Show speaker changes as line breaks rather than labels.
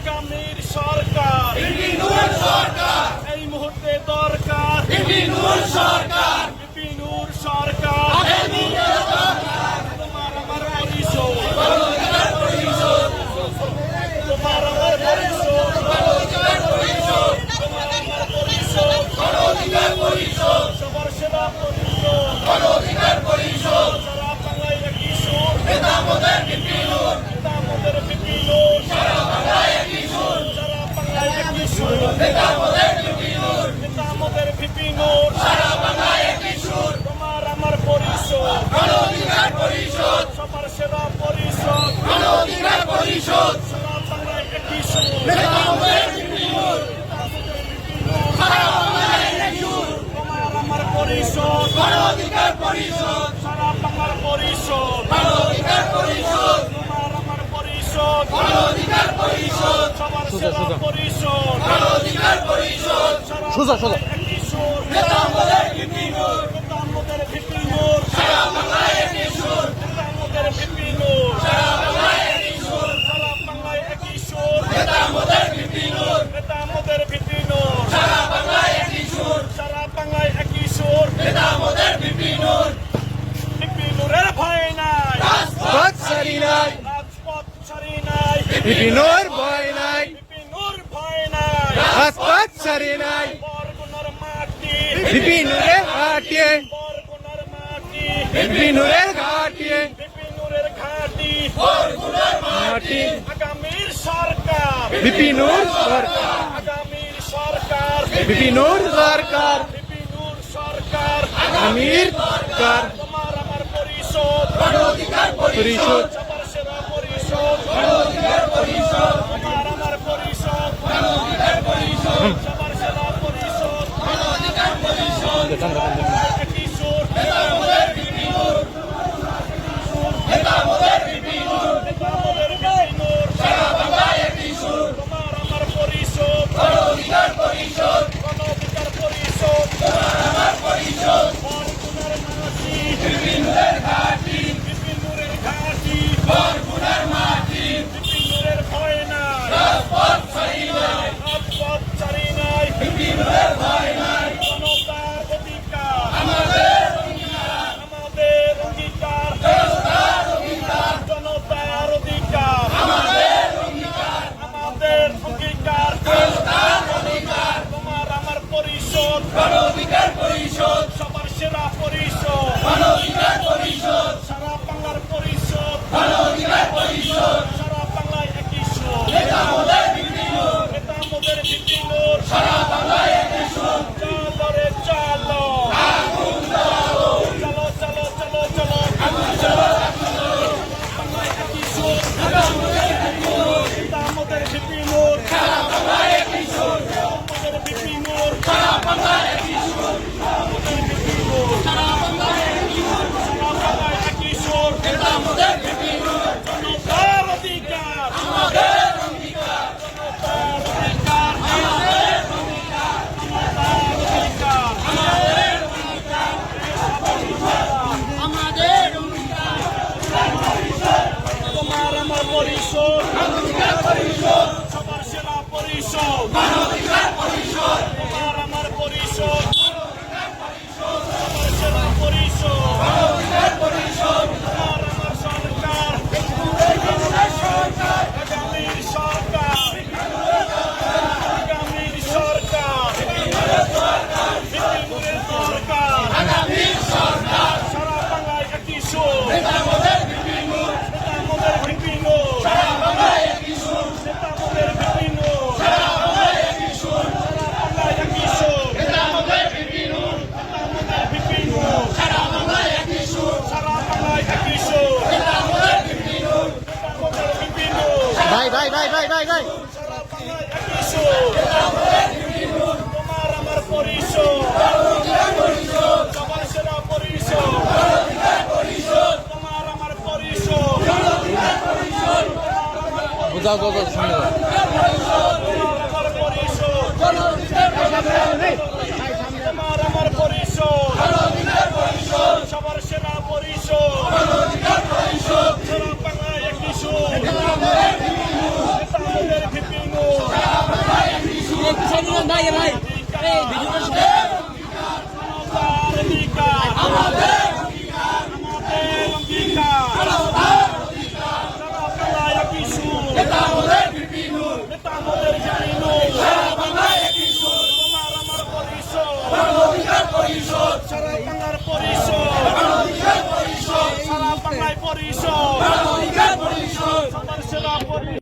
আগামীর সরকার এই মুহূর্তে দরকার বিপিনুর সরকার তোমার আমার পরিষদ তোমার আমার পরিষদ সবার সেবা পরিষদ সারা বাংলায় একই সুর নেতা আমাদের বিপিনুর সারা বাংলায় একই সুর নেতা আমাদের বিপিনুর সারা বাংলায় একই সুর তোমার আমার পরিষদ সবার সেবা পরিষদ সারা বাংলায় একই সুর নেতা আমাদের বিপিনুর তোমার আমার পরিষদ সারা বাংলার পরিষদ তোমার আমার পরিষদ সবার সেবা পরিষদ
সোজা সোজা
একই সুর নেতা আমাদের বিপিনুর সারা বাংলায় একই সুর নেতা আমাদের বিপিনুর সারা বাংলায় একই সুর নেতা আমাদের বিপিনুর সারা বাংলায় একই সুর নেতা আমাদের বিপিনুরের ভয় নাই
রাজপথ ছাড়ি নাই বিপিনুর ভয় নাই রাজপথ ছাড়ি নাই বিপিনুরের ঘাটি বিপিনুরের ঘাটি
আগামীর সরকার
বিপিনুর সরকার বিপিনুর সরকার আগামীর সরকার
তোমার আমার পরিষদ
পরিষদ
সবার সেবা পরিষদ তোমার আমার পরিষদ সবার সেবা পরিষদ একই সুর নেতা আমাদের বিপিনুর সারা বাংলায় একই সুর তোমার আমার পরিষদ গণ অধিকার পরিষদ তোমার আমার পরিষদ বিপিনুরের ঘাটি বিপিনুরের ভয় নাই রাজপথ ছাড়ি নাই বিপিনুরের ভয় নাই জনতার অধিকার আমাদের অঙ্গীকার জনতার অধিকার আমাদের অঙ্গীকার তোমার আমার পরিষদ সবার সেরা পরিষদ সারা বাংলার পরিষদ সারা বাংলায় একই সুর নেতা আমাদের বিপিনুর সারা বাংলায় একই সুর চলো রে চলো চলো বাংলায় একই সুর নেতা আমাদের বিপিনুর সারা বাংলায় একই সুর আমাদের বিপিনুর সারা বাংলায় একই সুর সারা বাংলায় একই সুর নেতা আমাদের বিপিনুর জনতার অধিকার আমাদের অঙ্গীকার তোমার আমার পরিষদ সবার সেবা পরিষদ তোমার আমার পরিষদ সবার সেবা পরিষদ তোমার আমার সরকার আগামীর সরকার বিপিনুরের দরকার সারা বাংলায় একই সুর নেতা আমাদের বিপিনুর সারা বাংলায় একই সুর নেতা আমাদের বিপিনুর সারা বাংলায় একই সুর নেতা আমাদের বিপিনুর সারা বাংলায় একই সুর
ভাই
সারা বাংলায় একই সুর তোমার আমার পরিষদ সবার সেরা পরিষদ তোমার আমার পরিষদ
যাও যাও যাও সামনে যাও
তোমার আমার পরিষদ তোমার আমার পরিষদ সবার সেরা পরিষদ সারা বাংলায় একই সুর নেতা আমাদের বিপিনুর
ভাই ভাই এই ভিডিওটা শুনে
মানবতার অধিকার আমাদের অঙ্গীকার সারা বাংলায় একই সুর